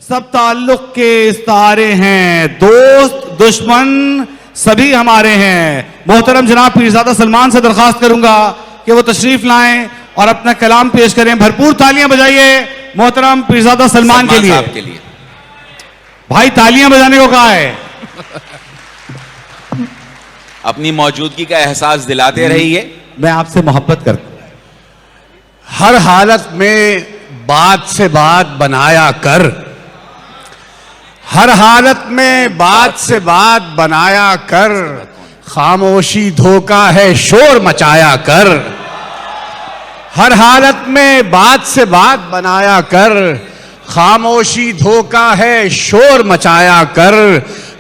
सब ताल्लुक के इस्तारे हैं, दोस्त दुश्मन सभी हमारे हैं। मोहतरम जनाब पीरजादा सलमान से दरखास्त करूंगा कि वो तशरीफ लाएं और अपना कलाम पेश करें। भरपूर तालियां बजाइए मोहतरम पीरजादा सलमान के लिए। भाई तालियां बजाने को कहा है। अपनी मौजूदगी का एहसास दिलाते रहिए। मैं आपसे मोहब्बत करता हूं। हर हालत में बात से बात बनाया कर, हर हालत में बात से बात बनाया कर, खामोशी धोखा है शोर मचाया कर। हर हालत में बात से बात बनाया कर, खामोशी धोखा है शोर मचाया कर।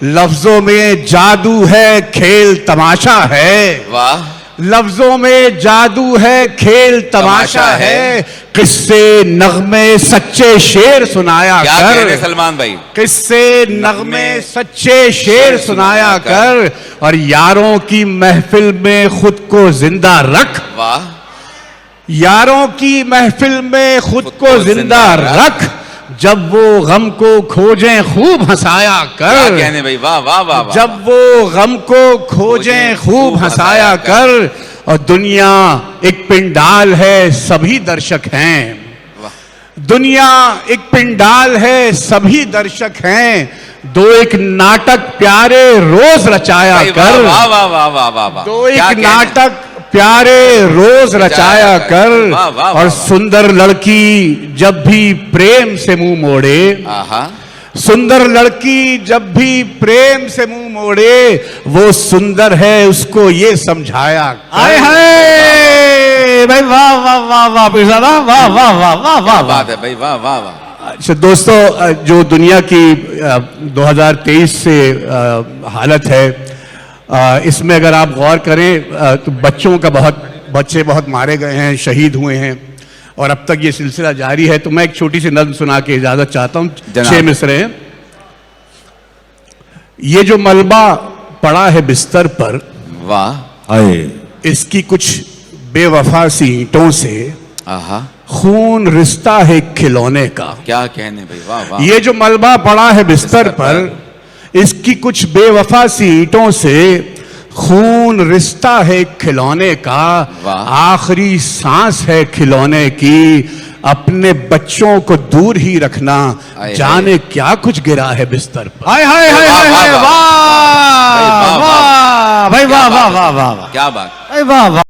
लफ्जों में जादू है खेल तमाशा है, वाह। लफ्जों में जादू है खेल तमाशा है। किस्से नगमे सच्चे शेर सुनाया क्या कर, कह रहे सलमान भाई। किस्से नगमे सच्चे शेर सुनाया कर। और यारों की महफिल में खुद को जिंदा रख, वाह। यारों की महफिल में खुद को जिंदा रख। जब वो गम को खोजें खूब हंसाया कर, क्या कहने भाई, वाह वाह वाह वाह। जब वो गम को खोजें खूब हंसाया कर। और दुनिया एक पिंडाल है सभी दर्शक हैं, दुनिया एक पिंडाल है सभी दर्शक हैं। दो एक नाटक प्यारे रोज रचाया कर, वाह वाह वाह वाह वाह वाह। दो एक नाटक प्यारे रोज रचाया कर। और सुंदर लड़की जब भी प्रेम से मुंह मोड़े, सुंदर लड़की जब भी प्रेम से मुंह मोड़े, वो सुंदर है उसको ये समझाया। आए हाय भाई, वाह वाह वाह वाह पीरजादा, वाह वाह वाह वाह वाह बात है भाई, वाह वाह वाह। अच्छा दोस्तों, जो दुनिया की 2023 से हालत है, इसमें अगर आप गौर करें तो बच्चे बहुत मारे गए हैं, शहीद हुए हैं और अब तक ये सिलसिला जारी है। तो मैं एक छोटी सी नज़्म सुना के इजाजत चाहता हूं। 6 मिसरे हैं। ये जो मलबा पड़ा है बिस्तर पर, वाह। इसकी कुछ बेवफा सी ईंटों से खून रिश्ता है खिलौने का। क्या कहने भाई, वाह वाह। ये जो मलबा पड़ा है बिस्तर पर, इसकी कुछ बेवफा सी ईंटों से खून रिश्ता है खिलौने का। आखिरी सांस है खिलौने की, अपने बच्चों को दूर ही रखना, जाने क्या कुछ गिरा है बिस्तर पर। हाय हाय हाय हाय हाय, वाह वाह भाई, वाह वाह वाह वाह, क्या बात वाह वाह।